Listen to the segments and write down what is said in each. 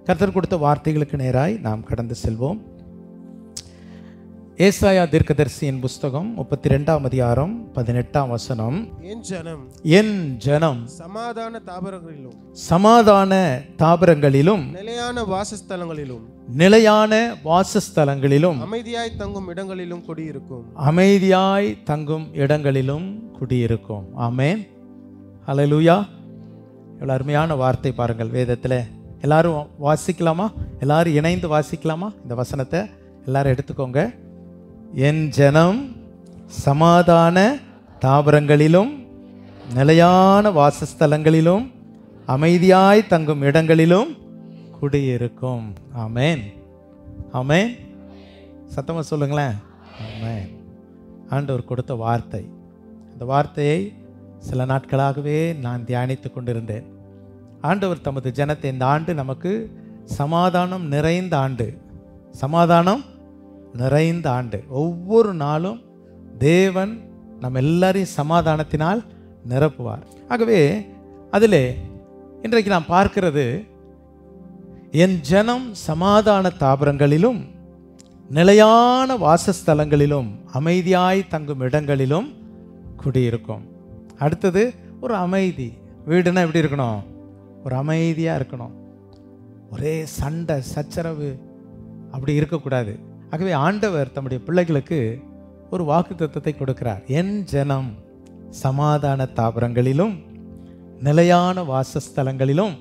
கர்த்தர் கொடுத்த வார்த்தைகளுக்கு நேராய் நாம் கடந்து செல்வோம். ஏசாயா தீர்க்கதரிசியின் புஸ்தகம் 32ஆம் அதிகாரம் 18ஆம் வசனம். என் ஜனம் சமாதான தாபரங்களிலும் நிலையான வாசஸ்தலங்களிலும் அமைதியாய் தங்கும் இடங்களிலும் குடியிருக்கும். ஆமென். ஹல்லேலூயா. எவ்வளவு அருமையான வார்த்தை பாருங்கள் வேதத்தில். எல்லாரும் வாசிக்கலாமா? எல்லாரும் இணைந்து வாசிக்கலாமா? இந்த வசனத்தை எல்லாரும் எடுத்துக்கோங்க. என் ஜனம் சமாதான தாபரங்களிலும் நிலையான வாசஸ்தலங்களிலும் அமைதியாய் தங்கும் இடங்களிலும் குடியிருக்கும். ஆமென். ஆமென். சத்தமாக சொல்லுங்களேன். ஆமென். ஆண்டவர் கொடுத்த வார்த்தை. அந்த வார்த்தையை சில நாட்களாகவே நான் தியானித்து கொண்டிருந்தேன். ஆண்டவர் தமது ஜனத்தை இந்த ஆண்டு நமக்கு சமாதானம் நிறைந்த ஆண்டு, சமாதானம் நிறைந்த ஆண்டு. ஒவ்வொரு நாளும் தேவன் நம்ம எல்லாரையும் சமாதானத்தினால் நிரப்புவார். ஆகவே அதில் இன்றைக்கு நாம் பார்க்கிறது, என் ஜனம் சமாதான தாபரங்களிலும் நிலையான வாசஸ்தலங்களிலும் அமைதியாய் தங்கும் இடங்களிலும் குடியிருக்கும். அடுத்தது ஒரு அமைதி. வீடுனா எப்படி இருக்கணும்? ஒரு அமைதியாக இருக்கணும். ஒரே சண்டை சச்சரவு அப்படி இருக்கக்கூடாது. ஆகவே ஆண்டவர் தம்முடைய பிள்ளைகளுக்கு ஒரு வாக்குத்தத்தத்தை கொடுக்கிறார். என் ஜனம் சமாதான தாபரங்களிலும் நிலையான வாசஸ்தலங்களிலும்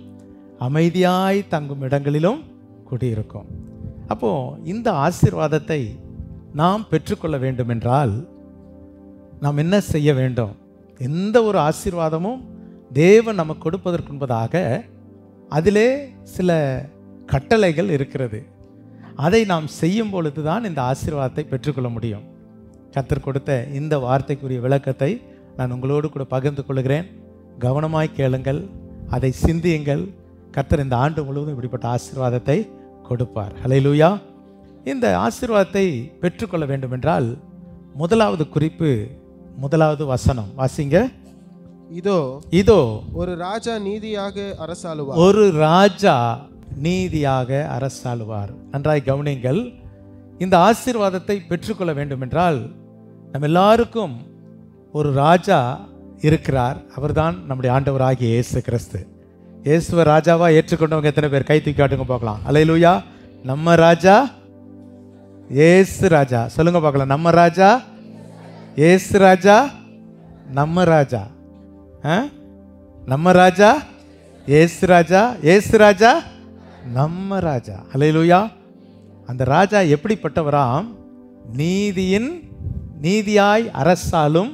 அமைதியாய் தங்கும் இடங்களிலும் குடியிருக்கும். அப்போது இந்த ஆசீர்வாதத்தை நாம் பெற்றுக்கொள்ள வேண்டும் என்றால் நாம் என்ன செய்ய வேண்டும்? எந்த ஒரு ஆசீர்வாதமும் தேவன் நமக்கு கொடுப்பதற்கு முன்பதாக அதிலே சில கட்டளைகள் இருக்கிறது. அதை நாம் செய்யும் பொழுது தான் இந்த ஆசீர்வாதத்தை பெற்றுக்கொள்ள முடியும். கர்த்தர் கொடுத்த இந்த வார்த்தைக்குரிய விளக்கத்தை நான் உங்களோடு கூட பகிர்ந்து கொள்கிறேன். கவனமாய் கேளுங்கள், அதை சிந்தியுங்கள். கர்த்தர் இந்த ஆண்டு முழுவதும் இப்படிப்பட்ட ஆசீர்வாதத்தை கொடுப்பார். ஹல்லேலூயா. இந்த ஆசீர்வாதத்தை பெற்றுக்கொள்ள வேண்டும் என்றால் முதலாவது குறிப்பு, முதலாவது வசனம் வாசிங்க. இதோ ஒரு ராஜா நீதியாக அரசாளுவார். ஒரு ராஜா நீதியாக அரசாளுவார். நன்றாய் கவனிங்கள். இந்த ஆசீர்வாதத்தை பெற்றுக்கொள்ள வேண்டும் என்றால் நம்ம எல்லாருக்கும் ஒரு ராஜா இருக்கிறார். அவர்தான் நம்முடைய ஆண்டவராகிய இயேசு கிறிஸ்து. இயேசுவை ராஜாவா ஏற்றுக்கொண்டவங்க எத்தனை பேர்? கை தூக்கி காட்டுங்க பார்க்கலாம். அல்லேலூயா. நம்ம ராஜா இயேசு ராஜா. சொல்லுங்க பார்க்கலாம். நம்ம ராஜா இயேசு ராஜா. நம்ம ராஜா நம்ம ராஜா இயேசு ராஜா. இயேசு ராஜா நம்ம ராஜா. அல்லேலூயா. அந்த ராஜா எப்படிப்பட்டவராம்? நீதியாய் அரசாலும்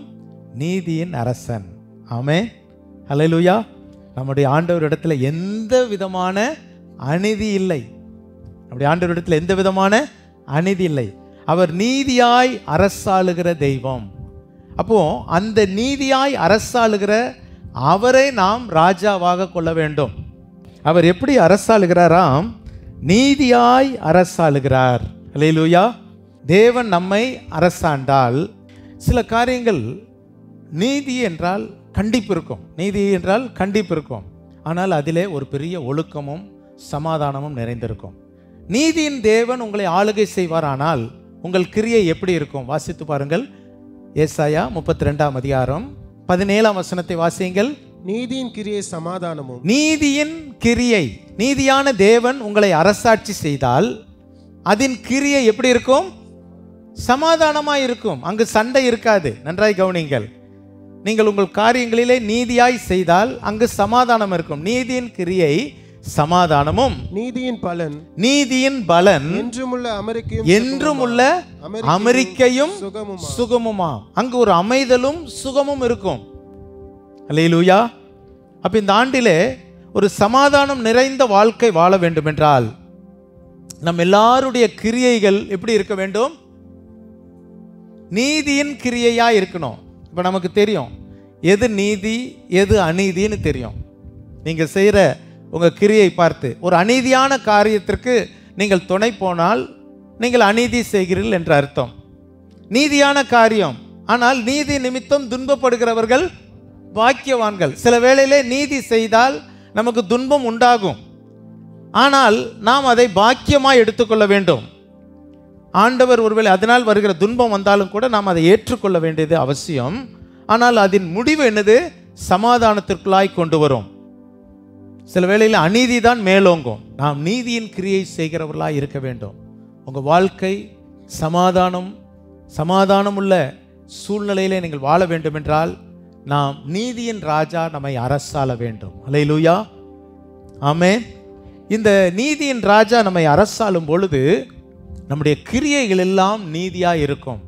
நீதியின் அரசன். ஆமென். அல்லேலூயா. நம்முடைய ஆண்டவர் இடத்துல எந்த விதமான அநீதி இல்லை. நம்முடைய ஆண்டவர் இடத்துல எந்த விதமான அநீதி இல்லை. அவர் நீதியாய் அரசாளுகிற தெய்வம். அப்போ அந்த நீதியாய் அரசாளுகிற அவரை நாம் ராஜாவாக கொள்ள வேண்டும். அவர் எப்படி அரசாளுகிறாராம்? நீதியாய் அரசாளுகிறார். அல்லேலூயா. தேவன் நம்மை அரசாண்டால் சில காரியங்கள், நீதி என்றால் கண்டிப்பு இருக்கும், நீதி என்றால் கண்டிப்பு இருக்கும். ஆனால் அதிலே ஒரு பெரிய ஒழுக்கமும் சமாதானமும் நிறைந்திருக்கும். நீதியின் தேவன் உங்களை ஆளுகை செய்வாரானால் உங்கள் கிரியை எப்படி இருக்கும்? வாசித்து பாருங்கள். ஏசாயா 32ஆம் அதிகாரம் 17ஆம் வசனத்தை வாசியுங்கள். நீதியின் கிரியை சமாதானமும். நீதியின் கிரியை, நீதியான தேவன் உங்களை அரசாட்சி செய்தால் அதன் கிரியை எப்படி இருக்கும்? சமாதானமாய் இருக்கும். அங்கு சண்டை இருக்காது. நன்றாய் கவனிங்கள். நீங்கள் உங்கள் காரியங்களிலே நீதியாய் செய்தால் அங்கு சமாதானம் இருக்கும். நீதியின் கிரியை சமாதானமும், நீதியின் பலன் என்றுமுள்ள அமெரிக்கையும் சுகமுமாம். அங்கு ஒரு அமைதலும் சுகமும் இருக்கும். அல்லேலூயா. அப்ப இந்த ஆண்டிலே ஒரு சமாதானம் நிறைந்த வாழ்க்கை வாழ வேண்டும் என்றால் நம் எல்லாருடைய கிரியைகள் எப்படி இருக்க வேண்டும்? நீதியின் கிரியையா இருக்கணும். இப்ப நமக்கு தெரியும் எது நீதி எது அநீதின்னு தெரியும். நீங்க செய்யற உங்க கிரியை பார்த்து ஒரு அநீதியான காரியத்திற்கு நீங்கள் துணை போனால் நீங்கள் அநீதி செய்கிறீர்கள் என்ற அர்த்தம். நீதியான காரியம் ஆனால் நீதி நிமித்தம் துன்பப்படுகிறவர்கள் பாக்கியவான்கள். சில வேளையிலே நீதி செய்தால் நமக்கு துன்பம் உண்டாகும். ஆனால் நாம் அதை பாக்கியமாய் எடுத்துக்கொள்ள வேண்டும். ஆண்டவர் ஒருவேளை அதனால் வருகிற துன்பம் வந்தாலும் கூட நாம் அதை ஏற்றுக்கொள்ள வேண்டியது அவசியம். ஆனால் அதன் முடிவு என்னது? சமாதானத்திற்குள்ளாய் கொண்டு வரும். சில வேளையில் அநீதி தான் மேலோங்கும். நாம் நீதியின் கிரியை செய்கிறவர்களாய் இருக்க வேண்டும். உங்கள் வாழ்க்கை சமாதானம் உள்ள சூழ்நிலையிலே நீங்கள் வாழ வேண்டும் என்றால் நாம் நீதியின் ராஜா நம்மை அரசாள வேண்டும். அல்லேலூயா, ஆமென். இந்த நீதியின் ராஜா நம்மை அரசாளும் பொழுது நம்முடைய கிரியைகள் எல்லாம் நீதியாக இருக்கும்.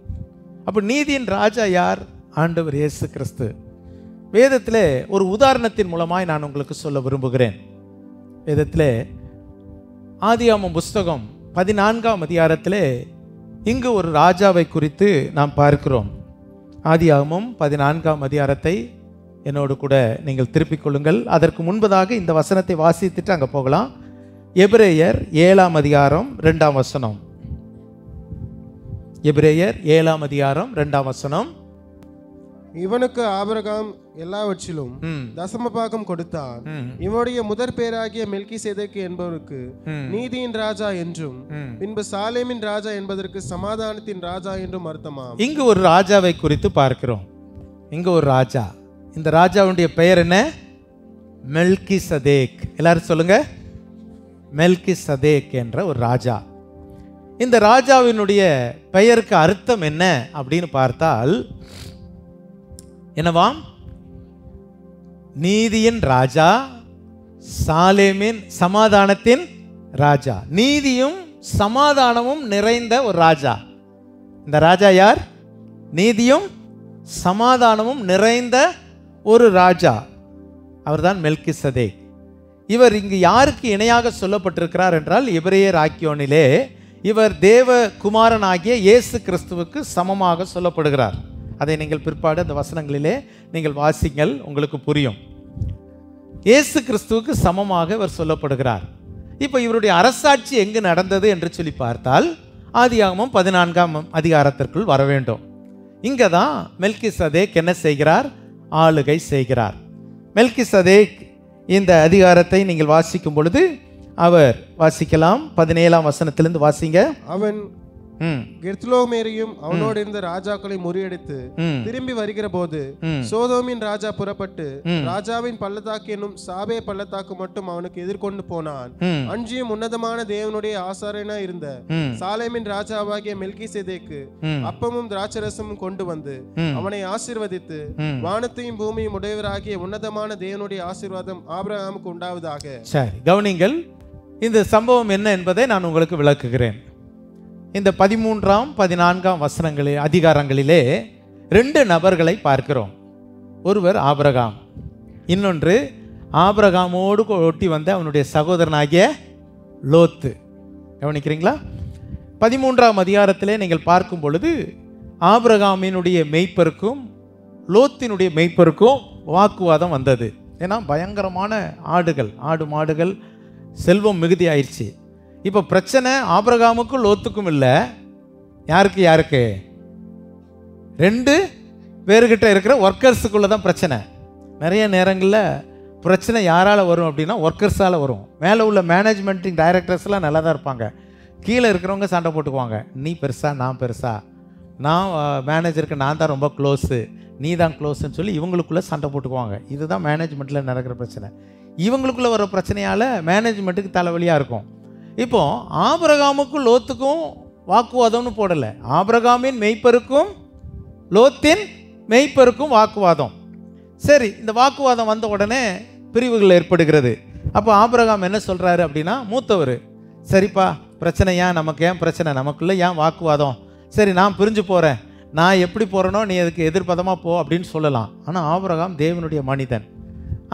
அப்போ நீதியின் ராஜா யார்? ஆண்டவர் இயேசு கிறிஸ்து. வேதத்தில் ஒரு உதாரணத்தின் மூலமாய் நான் உங்களுக்கு சொல்ல விரும்புகிறேன். வேதத்தில் ஆதியாகமம் புஸ்தகம் 14ஆம் அதிகாரத்தில் இங்கு ஒரு ராஜாவை குறித்து நாம் பார்க்கிறோம். ஆதியாகமம் 14ஆம் அதிகாரத்தை என்னோடு கூட நீங்கள் திருப்பிக் கொள்ளுங்கள். அதற்கு முன்பதாக இந்த வசனத்தை வாசித்துட்டு அங்கே போகலாம். எபிரேயர் 7ஆம் அதிகாரம் 2ஆம் வசனம். எபிரேயர் 7ஆம் அதிகாரம் 2ஆம் வசனம். இவனுக்கு ஆபிரகாம் எல்லாவற்றிலும் தசமபாகம் கொடுத்தான். இவனுடைய முதற் பேராகிய மெல்கிசேதேக்கு என்பவருக்கு நீதியின் ராஜா என்றும் பின்பு சாலேமின் ராஜா என்பதற்கு சமாதானத்தின் ராஜா என்றும் அர்த்தமாம். இங்கு ஒரு ராஜாவை குறித்து பார்க்கிறோம். இங்கு ஒரு ராஜா. இந்த ராஜாவுடைய பெயர் என்ன? மெல்கிசதேக். எல்லாரும் சொல்லுங்க, மெல்கிசதேக் என்ற ஒரு ராஜா. இந்த ராஜாவினுடைய பெயருக்கு அர்த்தம் என்ன அப்படின்னு பார்த்தால் என்னவாம்? நீதியின் ராஜா, சாலேமின் சமாதானத்தின் ராஜா. நீதியும் சமாதானமும் நிறைந்த ஒரு ராஜா. இந்த ராஜா யார்? நீதியும் சமாதானமும் நிறைந்த ஒரு ராஜா. அவர்தான் மெல்கிசதேக். இவர் இங்கு யாருக்கு இணையாக சொல்லப்பட்டிருக்கிறார் என்றால் எபிரேயர் ஆக்கியோனிலே இவர் தேவகுமாரனாகிய இயேசு கிறிஸ்துவுக்கு சமமாக சொல்லப்படுகிறார். அதை நீங்கள் பிற்பாடு அந்த வசனங்களிலே நீங்கள் வாசிங்கள், உங்களுக்கு புரியும். இயேசு கிறிஸ்துவுக்கு சமமாக இவர் சொல்லப்படுகிறார். இப்போ இவருடைய அரசாட்சி எங்கு நடந்தது என்று சொல்லி பார்த்தால் ஆதியாகமம் 14ஆம் அதிகாரத்திற்குள் வர வேண்டும். இங்கே தான் மெல்கிசதேக் என்ன செய்கிறார்? ஆளுகை செய்கிறார். மெல்கிசதேக் இந்த அதிகாரத்தை நீங்கள் வாசிக்கும் பொழுது அவர் வாசிக்கலாம். 17ஆம் வசனத்திலிருந்து வாசிங்க. அவன் கெர்த்லோமேரையும் அவனோடு இருந்த ராஜாக்களை முறியடித்து திரும்பி வருகிற போது சோதோமின் ராஜா புறப்பட்டு ராஜாவின் பள்ளத்தாக்கு என்னும் சாபே பள்ளத்தாக்கு மட்டும் அவனுக்கு எதிர்கொண்டு போனான். அன்றியும் உன்னதமான தேவனுடைய ஆசாரியனா இருந்த சாலேமின் ராஜாவாகிய மெல்கிசேதேக்கு அப்பமும் திராட்சரசமும் கொண்டு வந்து அவனை ஆசீர்வதித்து வானத்தையும் பூமியும் உடையவராகிய உன்னதமான தேவனுடைய ஆசீர்வாதம் ஆபிரகாமுக்கு உண்டாவதாக. சரி, கவனிங்கள். இந்த சம்பவம் என்ன என்பதை நான் உங்களுக்கு விளக்குகிறேன். இந்த 13ஆம் 14ஆம் அதிகாரங்களிலே 2 நபர்களை பார்க்கிறோம். ஒருவர் ஆபிரகாம், இன்னொன்று ஆபிரகாமோடு ஒட்டி வந்த அவனுடைய சகோதரனாகிய லோத்து. கவனிக்கிறீங்களா? 13ஆம் அதிகாரத்திலே நீங்கள் பார்க்கும் பொழுது ஆபிரகாமினுடைய மெய்ப்பருக்கும் லோத்தினுடைய மெய்ப்பருக்கும் வாக்குவாதம் வந்தது. ஏன்னா பயங்கரமான ஆடு மாடுகள் செல்வம் மிகுதி ஆயிடுச்சு. இப்போ பிரச்சனை ஆபிரகாமுக்கும் லோத்துக்கும் இல்லை. யாருக்கு 2 பேர்கிட்ட இருக்கிற ஒர்க்கர்ஸுக்குள்ளே தான் பிரச்சனை. நிறைய நேரங்களில் பிரச்சனை யாரால் வரும் அப்படின்னா ஒர்க்கர்ஸால் வரும். மேலே உள்ள மேனேஜ்மெண்ட்டிங் டைரக்டர்ஸ்லாம் நல்லா தான் இருப்பாங்க. கீழே இருக்கிறவங்க சண்டை போட்டுக்குவாங்க. நீ பெருசா நான் பெருசா, நான் மேனேஜருக்கு நான் தான் ரொம்ப க்ளோஸு, நீ தான் க்ளோஸ்ன்னு சொல்லி இவங்களுக்குள்ளே சண்டை போட்டுக்குவாங்க. இதுதான் மேனேஜ்மெண்ட்டில் நடக்கிற பிரச்சனை. இவங்களுக்குள்ளே வர பிரச்சனையால் மேனேஜ்மெண்ட்டுக்கு தலைவலியாக இருக்கும். இப்போ ஆபிரகாமுக்கும் லோத்துக்கும் வாக்குவாதம்னு போடலை, ஆபிரகாமின் மெய்ப்பருக்கும் லோத்தின் மெய்ப்பருக்கும் வாக்குவாதம். சரி, இந்த வாக்குவாதம் வந்த உடனே பிரிவுகள் ஏற்படுகிறது. அப்போ ஆபிரகாம் என்ன சொல்கிறாரு அப்படின்னா, மூத்தவர், சரிப்பா பிரச்சனை நமக்கு ஏன் பிரச்சனை, நமக்குள்ளே ஏன் வாக்குவாதம், சரி நான் பிரிஞ்சு போகிறேன், நான் எப்படி போகிறேனோ நீ அதுக்கு எதிர்பதமாக போ அப்படின்னு சொல்லலாம். ஆனால் ஆபிரகாம் தேவனுடைய மனிதன்.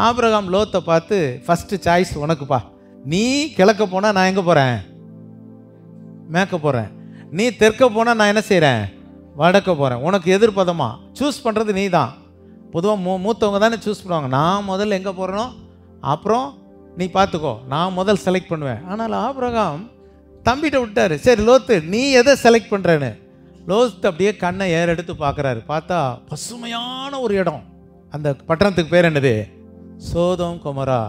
ஆபிரகாம் லோத்தை பார்த்து, ஃபஸ்ட்டு சாய்ஸ் உனக்குப்பா, நீ கிழக்க போனால் நான் எங்கே போகிறேன்? மேற்க போகிறேன். நீ தெற்க போனால் நான் என்ன செய்கிறேன்? வடக்க போகிறேன். உனக்கு எதிர்பதமா சூஸ் பண்ணுறது நீ தான். பொதுவாக மூத்தவங்க தானே சூஸ் பண்ணுவாங்க. நான் முதல்ல எங்கே போகிறேனோ அப்புறம் நீ பார்த்துக்கோ, நான் முதல் செலக்ட் பண்ணுவேன். ஆனால் ஆபிரகாம் தம்பிகிட்ட விட்டார். சரி லோத்து நீ எதை செலக்ட் பண்ணுறேன்னு. லோத்து அப்படியே கண்ணை எடுத்து பார்க்குறாரு. பார்த்தா பசுமையான ஒரு இடம். அந்த பட்டணத்துக்கு பேர் என்னது? சோதோம் கொமரா.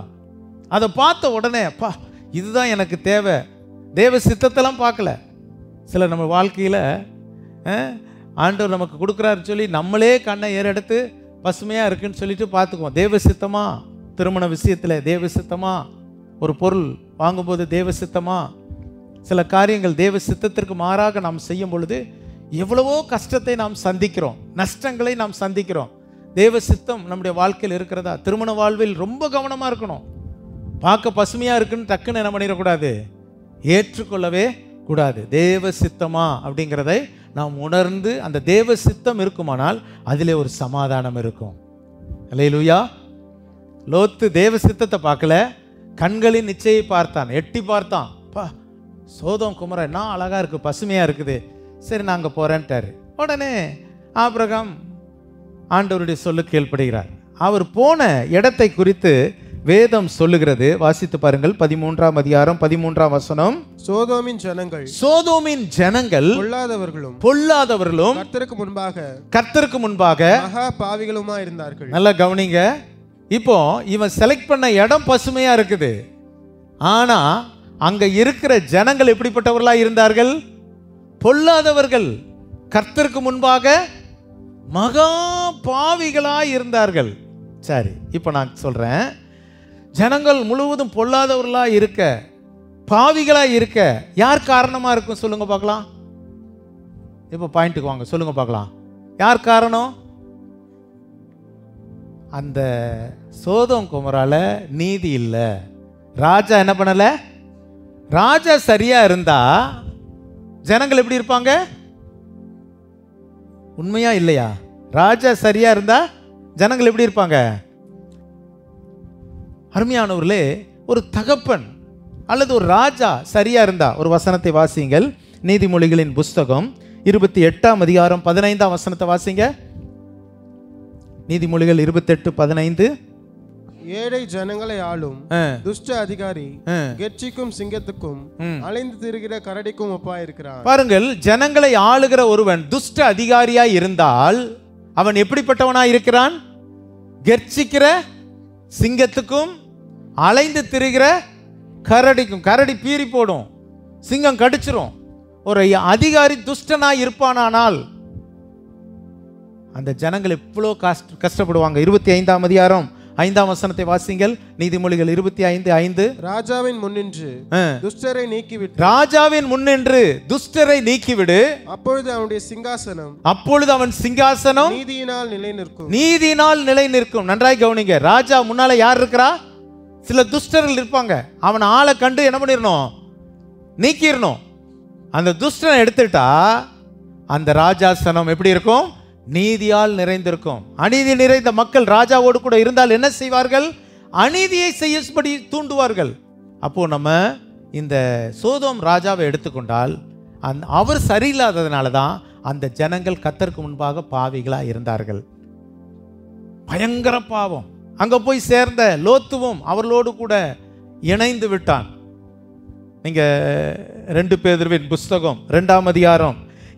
அதை பார்த்த உடனே, அப்பா இதுதான் எனக்கு தேவை. தேவ சித்தத்தெல்லாம் பார்க்கல. சில நம்ம வாழ்க்கையில் ஆண்டவர் நமக்கு கொடுக்குறாரு சொல்லி நம்மளே கண்ணை ஏறெடுத்து பசுமையாக இருக்குன்னு சொல்லிட்டு பார்த்துக்குவோம். தேவ சித்தமா திருமண விஷயத்தில், தேவ சித்தமா ஒரு பொருள் வாங்கும்போது, தேவ சித்தமா சில காரியங்கள் தேவ சித்தத்திற்கு மாறாக நாம் செய்யும் பொழுது எவ்வளவோ கஷ்டத்தை நாம் சந்திக்கிறோம், நஷ்டங்களை நாம் சந்திக்கிறோம். தேவ சித்தம் நம்முடைய வாழ்க்கையில் இருக்கிறதா? திருமண வாழ்வில் ரொம்ப கவனமாக இருக்கணும். பார்க்க பசுமையாக இருக்குன்னு டக்குன்னு என்ன பண்ணிடக்கூடாது, ஏற்றுக்கொள்ளவே கூடாது. தேவ சித்தமா அப்படிங்கிறதை நாம் உணர்ந்து அந்த தேவ சித்தம் இருக்குமானால் அதிலே ஒரு சமாதானம் இருக்கும். அல்லேலூயா. லோத்து தேவ சித்தத்தை பார்க்கல, கண்களின் நிச்சயை பார்த்தான், எட்டி பார்த்தான். பா, சோதோம் குமரா என்ன அழகா இருக்கு, பசுமையா இருக்குது, சரி நான் அங்கே போறேன்ட்டாரு. உடனே ஆபிரகாம் ஆண்டவருடைய சொல்லு கீழ்ப்படுகிறார். அவர் போன இடத்தை குறித்து வேதம் சொல்லுகிறது. வாசித்து பாருங்கள், 13ஆம் அதிகாரம் 13ஆம் வசனம். சோதோமின் ஜனங்கள் பொல்லாதவர்களும் கர்த்தருக்கு முன்பாக மகா பாவிகளுமா இருந்தார்கள். நல்லா கவனிங்க. இப்போ இவன் செலக்ட் பண்ண இடம் பசுமையா இருக்குது, ஆனா அங்க இருக்கிற ஜனங்கள் எப்படிப்பட்டவர்களா இருந்தார்கள்? பொல்லாதவர்கள், கர்த்தருக்கு முன்பாக மகா பாவிகளா இருந்தார்கள். சரி, இப்போ நான் சொல்றேன், ஜனங்கள் முழுவதும் பொல்லாதவர்களா இருக்க, பாவிகளா இருக்க யார் காரணமா இருக்கும் சொல்லுங்க பார்க்கலாம். இப்போ பாயிண்ட்டுக்கு வாங்க, சொல்லுங்க பார்க்கலாம். யார் காரணம்? அந்த சோதோம் குமரால நீதி இல்லை. ராஜா என்ன பண்ணல? ராஜா சரியா இருந்தா ஜனங்கள் எப்படி இருப்பாங்க? உண்மையா இல்லையா? ராஜா சரியா இருந்தா ஜனங்கள் எப்படி இருப்பாங்க? அருமையானவர்களே, ஒரு தகப்பன் அல்லது ஒரு ராஜா சரியா இருந்தா, ஒரு வசனத்தை வாசிங்கள். நீதிமொழிகளின் புஸ்தகம் 28ஆம் அதிகாரம் 15ஆம் வசனத்தை வாசிங்க. நீதிமொழிகள் 28:15. ஏழை ஜனங்களை ஆளும் துஷ்ட அதிகாரி கெர்ச்சிக்கும் சிங்கத்துக்கும் அலைந்து திரிகிற கரடிக்கும் ஒப்பாயிருக்கிறான். பாருங்கள், ஜனங்களை ஆளுகிற ஒருவன் துஷ்ட அதிகாரியாய் இருந்தால் அவன் எப்படிப்பட்டவனாய் இருக்கிறான்? கெர்ச்சிக்கிற சிங்கத்துக்கும் அலைந்து திரிகிற கரடிக்கும். கரடி பீறி போடும், சிங்கம் கடிச்சிரும். ஒரு அதிகாரி துஷ்டனாய் இருப்பானால் அந்த ஜனங்கள் எவ்வளோ கஷ்டப்படுவாங்க. 25ஆம் அதிகாரம் 5ஆம் வசனத்தை வாசிங்கள். நீதிமொழிகள் 25:5. ராஜாவின் முன்னின்று துஷ்டரை நீக்கிவிடு, ராஜாவின் முன்னின்று துஷ்டரை நீக்கிவிடு, அப்பொழுது அவன் சிங்காசனம் நீதியினால் நிலை நிற்கும். நீதியினால் நிலை நிற்கும். நன்றாய் கவனிங்க. ராஜா முன்னால யார் இருக்கிறா? சில துஷ்டர்கள் இருப்பாங்க. அவன் ஆளை கண்டு என்ன பண்ணிடணும்? நீக்கிடணும். அந்த துஷ்டனை எடுத்துட்டா அந்த ராஜாசனம் எப்படி இருக்கும்? நீதியால் நிறைந்திருக்கும். அநீதி நிறைந்த மக்கள் ராஜாவோடு கூட இருந்தால் என்ன செய்வார்கள்? அநீதியை செய்யும்படி தூண்டுவார்கள். அப்போ நம்ம இந்த சோதோம் ராஜாவை எடுத்துக்கொண்டால் அவர் சரியில்லாததுனால தான் அந்த ஜனங்கள் கர்த்தருக்கு முன்பாக பாவிகளா இருந்தார்கள். பயங்கர பாவம். அங்க போய் சேர்ந்த லோத்துவும் அவர்களோடு கூட இணைந்து விட்டான். நீங்க 2 பேதுருவின் புஸ்தகம் 2ஆம் அதிகாரம்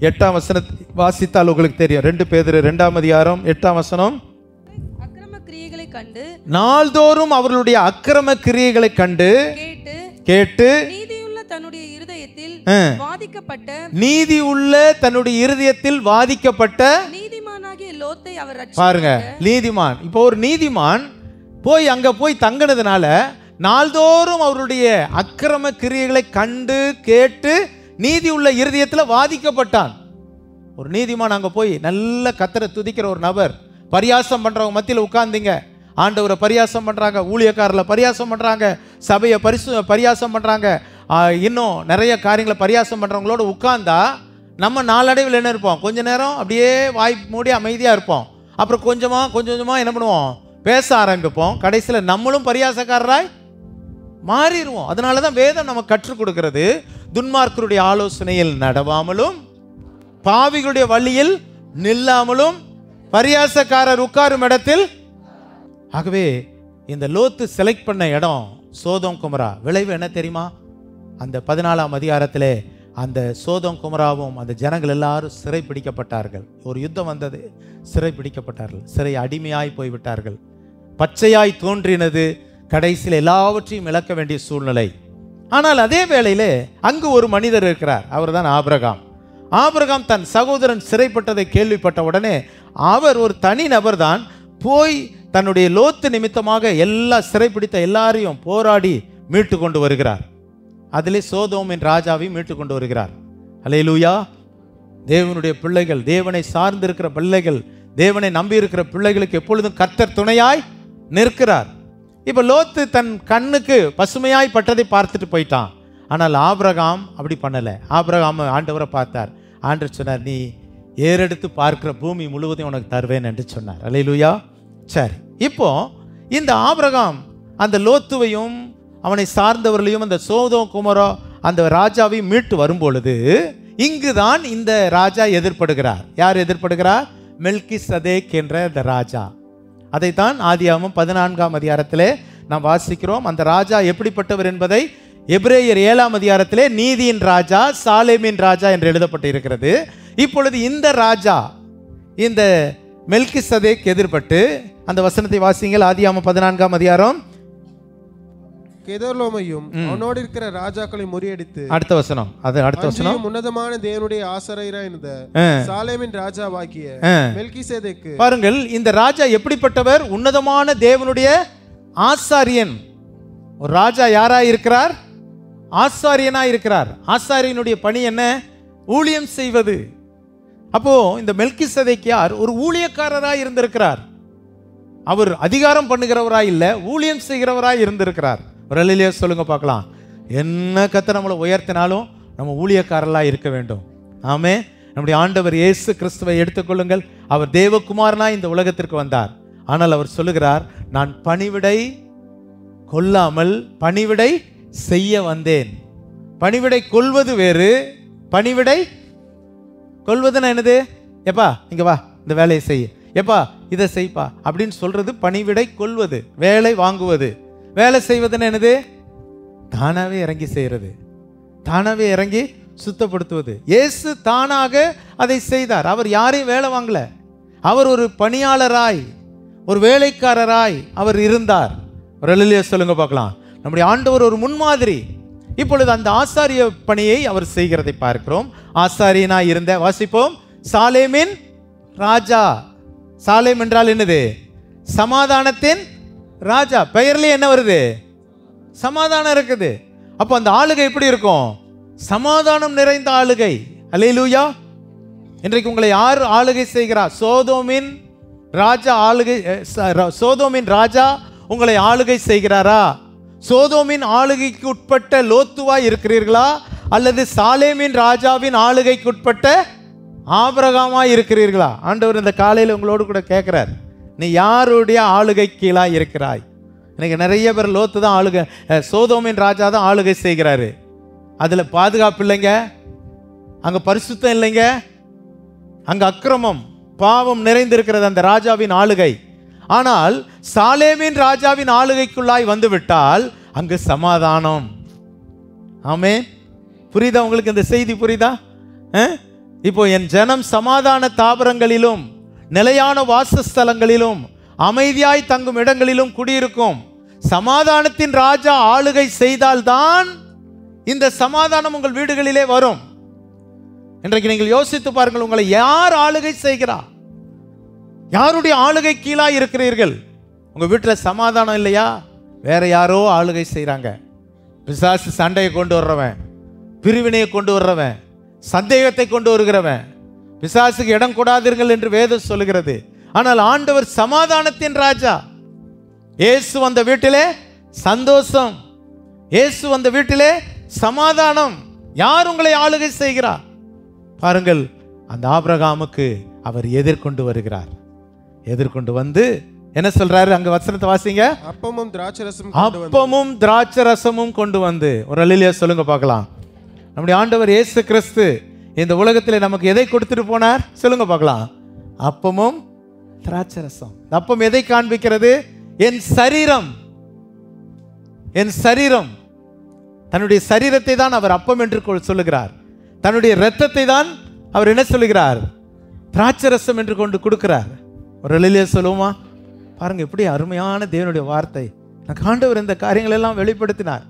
8ஆம் வசனத்தை வாசித்தால் உங்களுக்கு தெரியும். 2 பேதுரு 2ஆம் அதிகாரம் 8ஆம் வசனம். அக்கிரம கிரியைகளை கண்டு நாள்தோறும் அவர்களுடைய அக்கிரம கிரியைகளை கண்டு கேட்டு நீதியுள்ள தன்னுடைய இருதயத்தில் வாதிக்கப்பட்ட நீதிமானாகிய லோத்தை அவர் பாருங்க. நீதிமான், இப்போ ஒரு நீதிமான் போய் அங்க போய் தங்கினதுனால நாள்தோறும் அவருடைய அக்கிரம கிரியைகளை கண்டு கேட்டு நீதி உள்ள இருதயத்தில் வாதிக்கப்பட்டான். ஒரு நீதிமான் அங்கே போய் நல்ல கர்த்தரை துதிக்கிற ஒரு நபர், பரியாசம் பண்ணுறவங்க மத்தியில் உட்கார்ந்தீங்க, ஆண்டவரை பரியாசம் பண்ணுறாங்க, ஊழியக்காரில் பரியாசம் பண்ணுறாங்க, சபையை பரியாசம் பண்ணுறாங்க, இன்னும் நிறைய காரியங்களை பரியாசம் பண்ணுறவங்களோட உட்கார்ந்தா நம்ம நாளடைவில் என்ன இருப்போம்? கொஞ்ச நேரம் அப்படியே வாய் மூடி அமைதியாக இருப்போம். அப்புறம் கொஞ்சமாக என்ன பண்ணுவோம்? பேச ஆரம்பிப்போம். கடைசியில் நம்மளும் பரியாசக்காரராய் மாறிடுவோம். அதனால தான் வேதம் நமக்கு கற்றுக் கொடுக்கிறது, துன்மார்க்கருடைய ஆலோசனையில் நடவாமலும் பாவிகளுடைய வழியில் நில்லாமலும் பரியாசக்காரர் உட்காரும் இடத்தில். ஆகவே இந்த லோத்து செலக்ட் பண்ண இடம் சோதோம் குமரா. விளைவு என்ன தெரியுமா? அந்த 14ஆம் அதிகாரத்திலே அந்த சோதோம் குமராவும் அந்த ஜனங்கள் எல்லாரும் சிறை பிடிக்கப்பட்டார்கள். ஒரு யுத்தம் வந்தது, சிறை பிடிக்கப்பட்டார்கள், சிறை அடிமையாய் போய்விட்டார்கள். பச்சையாய் தோன்றினது, கடைசியில் எல்லாவற்றையும் இழக்க வேண்டிய சூழ்நிலை. ஆனால் அதே வேளையிலே அங்கு ஒரு மனிதர் இருக்கிறார், அவர்தான் ஆபிரகாம். ஆபிரகாம் தன் சகோதரன் சிறைப்பட்டதை கேள்விப்பட்ட உடனே அவர் ஒரு தனி நபர் தான் போய் தன்னுடைய லோத்து நிமித்தமாக எல்லா சிறைப்பிடித்த எல்லாரையும் போராடி மீட்டு கொண்டு வருகிறார். அதிலே சோதோமின் ராஜாவையும் மீட்டு கொண்டு வருகிறார். அல்லேலூயா. தேவனுடைய பிள்ளைகள், தேவனை சார்ந்திருக்கிற பிள்ளைகள், தேவனை நம்பி இருக்கிற பிள்ளைகளுக்கு எப்பொழுதும் கர்த்தர் துணையாய் நிற்கிறார். இப்போ லோத்து தன் கண்ணுக்கு பசுமையாய் பட்டதை பார்த்துட்டு போயிட்டான். ஆனால் ஆபிரகாம் அப்படி பண்ணலை. ஆபிரகாம் ஆண்டவரை பார்த்தார். ஆண்டவர் சொன்னார், நீ ஏறெடுத்து பார்க்கிற பூமி முழுவதையும் உனக்கு தருவேன் என்று சொன்னார். அல்லேலூயா. சரி, இப்போ இந்த ஆபிரகாம் அந்த லோத்துவையும் அவனை சார்ந்தவர்களையும் அந்த சோதோம் குமரோ அந்த ராஜாவையும் மீட்டு வரும்பொழுது இங்குதான் இந்த ராஜா எதிர்ப்படுகிறார். யார் எதிர்ப்படுகிறார்? மெல்கிசதேக் என்ற அந்த ராஜா. அதைத்தான் ஆதியாகமம் 14ஆம் அதிகாரத்திலே நாம் வாசிக்கிறோம். அந்த ராஜா எப்படிப்பட்டவர் என்பதை எபிரேயர் 7ஆம் அதிகாரத்திலே நீதியின் ராஜா, சாலேமின் ராஜா என்று எழுதப்பட்டு இருக்கிறது. இப்பொழுது இந்த ராஜா, இந்த மெல்கிசதேக் எதிர்பட்டு அந்த வசனத்தை வாசிங்கள். ஆதியாகமம் 14ஆம் அதிகாரம் கெதர்லோமையும் அவனோடு இருக்கிற ராஜாக்களை முறியடித்து, அடுத்த வசனம், அது அடுத்த வசனம், உன்னதமான தேவனுடைய ஆசாரியராய் இருந்த சாலேமின் ராஜாவாகிய மெல்கிசேதேக்கு. பாருங்கள், இந்த ராஜா எப்படிப்பட்டவர்? உன்னதமான தேவனுடைய ஆசாரியன். ஒரு ராஜா யாராய் இருக்கிறார்? ஆசாரியனாய் இருக்கிறார். ஆசாரியனுடைய பணி என்ன? ஊழியம் செய்வது. அப்போ இந்த மெல்கிசதேக் யார்? ஒரு ஊழியக்காரராய் இருந்திருக்கிறார். அவர் அதிகாரம் பண்ணுகிறவராய் இல்லை, ஊழியம் செய்கிறவராய் இருந்திருக்கிறார். ஒரு அல்லேலூயா சொல்லுங்க பார்க்கலாம். என்ன கர்த்தர் நம்மளை உயர்த்தினாலும் நம்ம ஊழியக்காரராக இருக்க வேண்டும். ஆமே. நம்முடைய ஆண்டவர் இயேசு கிறிஸ்துவை எடுத்துக்கொள்ளுங்கள். அவர் தேவகுமாரனாய் இந்த உலகத்திற்கு வந்தார். ஆனால் அவர் சொல்லுகிறார், நான் பணிவிடை கொள்ளாமல் பணிவிடை செய்ய வந்தேன். பணிவிடை கொள்வது வேறு, பணிவிடை கொள்வதுன்னா என்னது? எப்பா இங்க வா, இந்த வேலையை செய்ய, எப்பா இதை செய்ப்பா அப்படின்னு சொல்றது பணிவிடை கொள்வது. வேலை வாங்குவது. வேலை செய்வதுன்னு என்னது? தானாவே இறங்கி செய்யறது, தானாவே இறங்கி சுத்தப்படுத்துவது. இயேசு தானாக அதை செய்தார். அவர் யாரையும் வேலை வாங்கல. அவர் ஒரு பணியாளராய், ஒரு வேலைக்காரராய் அவர் இருந்தார். ஒரு அல்லேலூயா சொல்லுங்க பார்க்கலாம். நம்முடைய ஆண்டவர் ஒரு முன்மாதிரி. இப்பொழுது அந்த ஆசாரிய பணியை அவர் செய்கிறதை பார்க்கிறோம். ஆசாரியனாய் இருந்த, வாசிப்போம், சாலேமின் ராஜா. சாலேம் என்றால் என்னது? சமாதானத்தின் ராஜா. பெயர்ல என்ன வருது? சமாதானம் இருக்குது. அப்போ அந்த ஆளுகை எப்படி இருக்கும்? சமாதானம் நிறைந்த ஆளுகை. அல்லேலூயா. இன்றைக்கு உங்களை யார் ஆளுகை செய்கிறார்? சோதோமின் ராஜா ஆளுகை. சோதோமின் ராஜா உங்களை ஆளுகை செய்கிறாரா? சோதோமின் ஆளுகைக்கு உட்பட்ட லோத்துவாய் இருக்கிறீர்களா, அல்லது சாலேமின் ராஜாவின் ஆளுகைக்கு உட்பட்ட ஆபிரகாமாய் இருக்கிறீர்களா? ஆண்டவர் இந்த காலையில் உங்களோடு கூட கேட்கிறார், நீ யாருடைய ஆளுகை கீழாய் இருக்கிறாய்? இன்னைக்கு நிறைய பேர் லோத்து தான் ஆளுகை, சோதோமின் ராஜா தான் ஆளுகை செய்கிறாரு. அதுல பாதுகாப்பு இல்லைங்க, அங்க பரிசுத்தம் இல்லைங்க, அங்க அக்கிரமம் பாவம் நிறைந்திருக்கிறது அந்த ராஜாவின் ஆளுகை. ஆனால் சாலேமின் ராஜாவின் ஆளுகைக்குள்ளாய் வந்துவிட்டால் அங்கு சமாதானம். ஆமே. புரியுதா உங்களுக்கு? இந்த செய்தி புரியுதா? இப்போ என் ஜனம் சமாதான தாபரங்களிலும் நிலையான வாசஸ்தலங்களிலும் அமைதியாய் தங்கும் இடங்களிலும் குடியிருக்கும். சமாதானத்தின் ராஜா ஆளுகை செய்தால்தான் இந்த சமாதானம் உங்கள் வீடுகளிலே வரும். இன்றைக்கு நீங்கள் யோசித்து பாருங்கள், உங்களை யார் ஆளுகை செய்கிறார்? யாருடைய ஆளுகை கீழாய் இருக்கிறீர்கள்? உங்க வீட்டில் சமாதானம் இல்லையா? வேற யாரோ ஆளுகை செய்கிறாங்க. பிசாசு சண்டையை கொண்டு வர்றவன், பிரிவினையை கொண்டு வர்றவன், சந்தேகத்தை கொண்டு வருகிறவன். பிசாசுக்கு இடம் கொடாதீர்கள் என்று வேதம் சொல்லுகிறது. ஆனால் ஆண்டவர் சமாதானத்தின் ராஜா. இயேசு வந்த வீட்டிலே சந்தோஷம், இயேசு வந்த வீட்டிலே சமாதானம். யார் உங்களை ஆளுகை செய்கிறார்? பாருங்கள், அந்த ஆபிரகாமுக்கு அவர் எதிர்கொண்டு வருகிறார். எதிர்கொண்டு வந்து என்ன சொல்றாரு? அங்க வசனத்தை வாசிங்க. அப்பமும் திராட்சரசமும் அப்பமும் திராட்சரசமும் கொண்டு வந்து. ஒரு அல்லேலூயா சொல்லுங்க பார்க்கலாம். நம்முடைய ஆண்டவர் இயேசு கிறிஸ்து இந்த உலகத்தில் நமக்கு எதை கொடுத்துட்டு போனார்? சொல்லுங்க பார்க்கலாம். அப்பமும் திராட்சரசம். அப்பம் எதை காண்பிக்கிறது? என் சரீரம். என் சரீரம். தன்னுடைய சரீரத்தை தான் அவர் அப்பம் என்று சொல்லுகிறார். தன்னுடைய இரத்தத்தை தான் அவர் என்ன சொல்லுகிறார்? திராட்சரசம் என்று கொண்டு கொடுக்கிறார். ஒரு அல்லேலூயா சொல்லுவோமா? பாருங்க எப்படி அருமையான தேவனுடைய வார்த்தை. ஆண்டவர் இந்த காரியங்கள் எல்லாம் வெளிப்படுத்தினார்.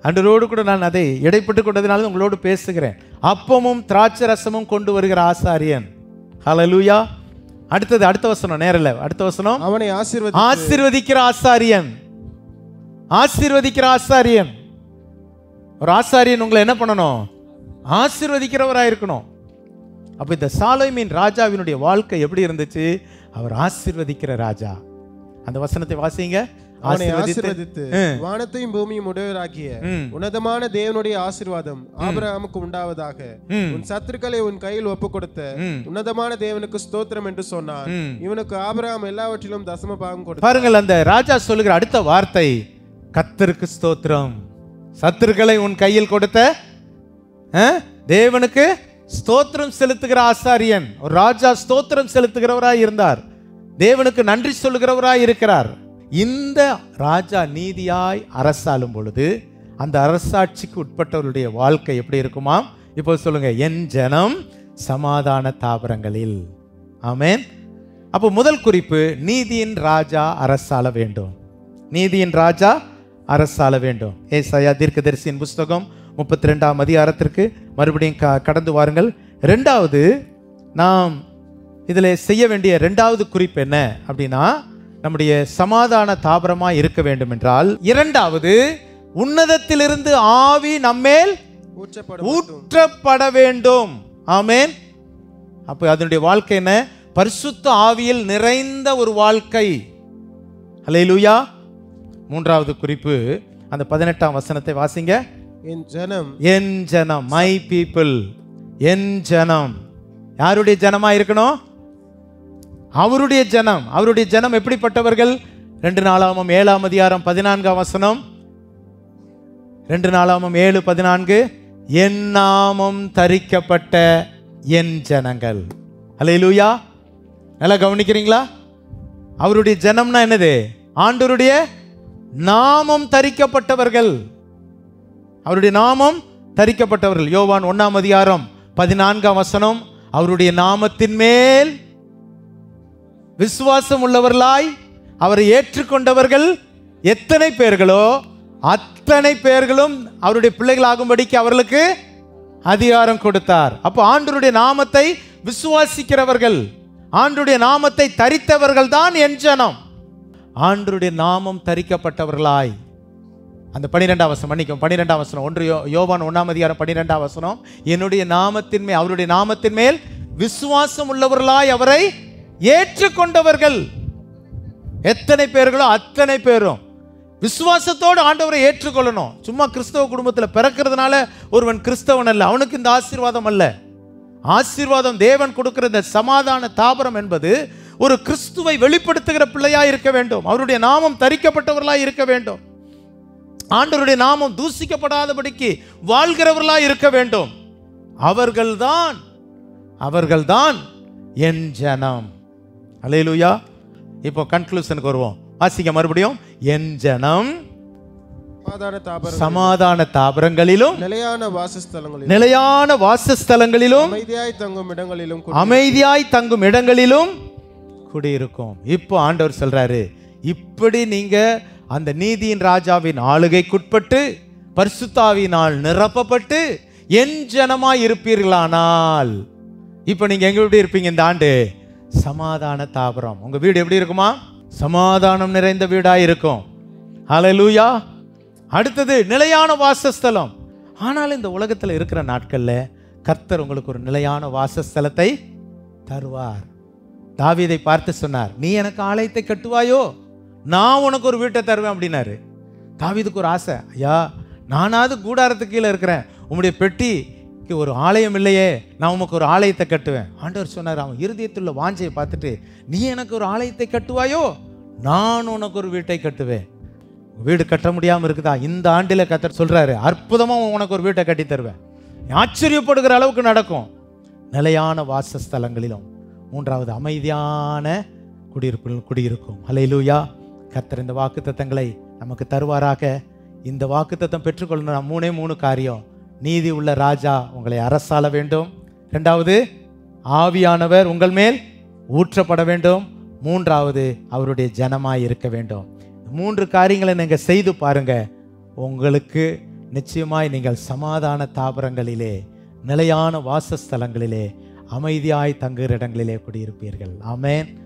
அன்றோடு கூட நான் அதை இடைப்பட்டு கொண்டதினால உங்களோடு பேசுகிறேன். அப்பமும் திராட்சை ரசமும் கொண்டு வருகிற ஆசாரியன். ஹல்லேலூயா. அடுத்தது அடுத்த வசனம், நேரல அடுத்த வசனம். அவனை ஆசீர்வதிக்கிற ஆசாரியன். ஆசீர்வதிக்கிற ஆசாரியன். ஒரு ஆசாரியன் உங்களை என்ன பண்ணணும்? ஆசீர்வதிக்கிறவராக இருக்கணும். அப்ப இந்த சாலோமீன் ராஜாவினுடைய வாழ்க்கை எப்படி இருந்துச்சு? அவர் ஆசீர்வதிக்கிற ராஜா. அந்த வசனத்தை வாசிங்க. அவனை ஆசீர்வதித்து வானத்தையும் பூமியும் உடையவராகிய உன்னதமான தேவனுடைய ஆசீர்வாதம் ஆபிரகாமுக்கு உண்டாவதாக. உன் சத்துருக்களை உன் கையில் ஒப்பு கொடுத்த உன்னதமான தேவனுக்கு ஸ்தோத்திரம் என்று சொன்னான். இவனுக்கு ஆபிரகாம் எல்லாவற்றிலும் தசம பாகம் கொடுத்தார். பாருங்கள், அந்த ராஜா சொல்லுகிற அடுத்த வார்த்தை, கர்த்தருக்கு ஸ்தோத்திரம். சத்துருக்களை உன் கையில் கொடுத்த தேவனுக்கு ஸ்தோத்திரம் செலுத்துகிற ஆசாரியன். ஒரு ராஜா ஸ்தோத்திரம் செலுத்துகிறவராய் இருந்தார். தேவனுக்கு நன்றி சொல்லுகிறவராய் இருக்கிறார். இந்த ராஜா நீதியாய் அரசாளும் பொழுது அந்த அரசாட்சிக்கு உட்பட்டவருடைய வாழ்க்கை எப்படி இருக்குமா? இப்போ சொல்லுங்க, என் ஜனம் சமாதான தாவரங்களில். ஆமென். அப்போ முதல் குறிப்பு, நீதியின் ராஜா அரசாள வேண்டும். நீதியின் ராஜா அரசாள வேண்டும். ஏசாயா தீர்க்கதரிசியின் புஸ்தகம் 32ஆம் அதிகாரத்திற்கு மறுபடியும் கடந்து வாருங்கள். இரண்டாவது, நாம் இதில் செய்ய வேண்டிய இரண்டாவது குறிப்பு என்ன அப்படின்னா, நம்முடைய சமாதான தாபரமாய் இருக்க வேண்டும் என்றால், இரண்டாவது, உன்னதத்திலிருந்து ஆவி நம்மேல் ஊற்றப்பட வேண்டும். ஆமென். அப்போ அதனுடைய வாழ்க்கை என்ன? பரிசுத்த ஆவியில் நிறைந்த ஒரு வாழ்க்கை. ஹல்லேலூயா. மூன்றாவது குறிப்பு, அந்த 18ஆம் வசனத்தை வாசிங்க. என் ஜனம், என் ஜனம், மை பீப்புள். என் ஜனம் யாருடைய ஜனமா இருக்கணும்? அவருடைய ஜனம். அவருடைய ஜனம் எப்படிப்பட்டவர்கள்? 2 நாளாகமம் 7ஆம் அதிகாரம் 14ஆம் வசனம். 2 நாளாகமம் 7:14. என் நாமம் தரிக்கப்பட்ட என் ஜனங்கள். ஹல்லேலூயா. நல்லா கவனிக்கிறீங்களா? அவருடைய ஜனம்னா என்னது? ஆண்டவருடைய நாமம் தரிக்கப்பட்டவர்கள். அவருடைய நாமம் தரிக்கப்பட்டவர்கள். யோவான் 1ஆம் அதிகாரம் 14ஆம் வசனம். அவருடைய நாமத்தின் மேல் விசுவாசம் உள்ளவர்களாய் அவரை ஏற்றுக்கொண்டவர்கள் எத்தனை பேர்களோ அத்தனை பேர்களும் அவருடைய பிள்ளைகளாகும்படிக்கு அவர்களுக்கு அதிகாரம் கொடுத்தார். அப்போ ஆண்டவருடைய நாமத்தை விசுவாசிக்கிறவர்கள், ஆண்டவருடைய நாமத்தை தரித்தவர்கள் தான் என் ஜனம். ஆண்டவருடைய நாமம் தரிக்கப்பட்டவர்களாய். அந்த 12ஆம் வசனம், மன்னிக்கும் 12ஆம் வசனம், 1 யோவான் 1ஆம் அதிகாரம் 12ஆம் வசனம். என்னுடைய நாமத்தின் மேல், அவருடைய நாமத்தின் மேல் விசுவாசம் உள்ளவர்களாய் அவரை ஏற்றுக்கொண்டவர்கள் எத்தனை பேர்களோ அத்தனை பேரும் விசுவாசத்தோடு ஆண்டவரை ஏற்றுக்கொள்ளணும். சும்மா கிறிஸ்தவ குடும்பத்தில் பிறக்கிறதுனால ஒருவன் கிறிஸ்தவன் அல்ல. அவனுக்கு இந்த ஆசீர்வாதம் அல்ல. ஆசீர்வாதம் தேவன் கொடுக்கிற இந்த சமாதான தாபரம் என்பது ஒரு கிறிஸ்துவை வெளிப்படுத்துகிற பிள்ளையாய் இருக்க வேண்டும். அவருடைய நாமம் தரிக்கப்பட்டவர்களாய் இருக்க வேண்டும். ஆண்டவருடைய நாமம் தூசிக்கப்படாதபடிக்கு வாழ்கிறவர்களாய் இருக்க வேண்டும். அவர்கள்தான் என் ஜனம். அல்லேலூயா. இப்போ கன்க்ளூஷனுக்கு வருவோம். வாசிக்க மறுபடியும். என் ஜனம் சமாதான தாபரங்களிலும் நிலையான வாசஸ்தலங்களிலும் அமைதியாய் தங்கும் இடங்களிலும் குடியிருக்கும். இப்போ ஆண்டவர் சொல்றாரு, இப்படி நீங்க அந்த நீதியின் ராஜாவின் ஆளுகைக்குட்பட்டு பரிசுத்தாவினால் நிரப்பப்பட்டு என் ஜனமாய் இருப்பீர்களானால், இப்போ நீங்க எங்க எப்படி இருப்பீங்க? இந்த ஆண்டு சமாதான தாபரம். உங்க வீடு எப்படி இருக்குமா? சமாதானம் நிறைந்த வீடாய் இருக்கும். ஹல்லேலூயா. அடுத்தது நிலையான வாசஸ்தலம். ஆனால் இந்த உலகத்தில் இருக்கிற நாட்கள்ல கர்த்தர் உங்களுக்கு ஒரு நிலையான வாசஸ்தலத்தை தருவார். தாவீதை பார்த்து சொன்னார், நீ எனக்கு ஆலயத்தை கட்டுவாயோ, நான் உனக்கு ஒரு வீட்டை தருவேன் அப்படின்னாரு. தாவீதுக்கு ஒரு ஆசை, ஐயா நானாவது கூடாரத்துக்கு கீழே இருக்கிறேன், உம்முடைய பெட்டிக்கு ஒரு ஆலயம் இல்லையே, நான் உமக்கு ஒரு ஆலயத்தை கட்டுவேன். ஆண்டவர் சொன்னார், அவன் இருதயத்தில் உள்ள வாஞ்சையை பார்த்துட்டு, நீ எனக்கு ஒரு ஆலயத்தை கட்டுவாயோ, நான் உனக்கு ஒரு வீட்டை கட்டுவேன். வீடு கட்ட முடியாமல் இருக்குதா? இந்த ஆண்டில் கர்த்தர் சொல்றாரு, அற்புதமாக உனக்கு ஒரு வீட்டை கட்டி தருவேன். ஆச்சரியப்படுகிற அளவுக்கு நடக்கும். நிலையான வாசஸ்தலங்களிலும். மூன்றாவது, அமைதியான குடியிருக்கும். ஹல்லேலூயா. கர்த்தர் இந்த வாக்குத்தத்தங்களை நமக்கு தருவாராக. இந்த வாக்குத்தத்தம் பெற்றுக்கொள்ளணும். 3 காரியம். நீதி உள்ள ராஜா உங்களை அரசாள வேண்டும். 2வது, ஆவியானவர் உங்கள் மேல் ஊற்றப்பட வேண்டும். 3வது, அவருடைய ஜனமாய் இருக்க வேண்டும். 3 காரியங்களை நீங்க செய்து பாருங்க, உங்களுக்கு நிச்சயமாய் நீங்கள் சமாதான தாபரங்களிலே, நிலையான வாசஸ்தலங்களிலே, அமைதியாய் தங்குகிற இடங்களிலே குடியிருப்பீர்கள். ஆமென்.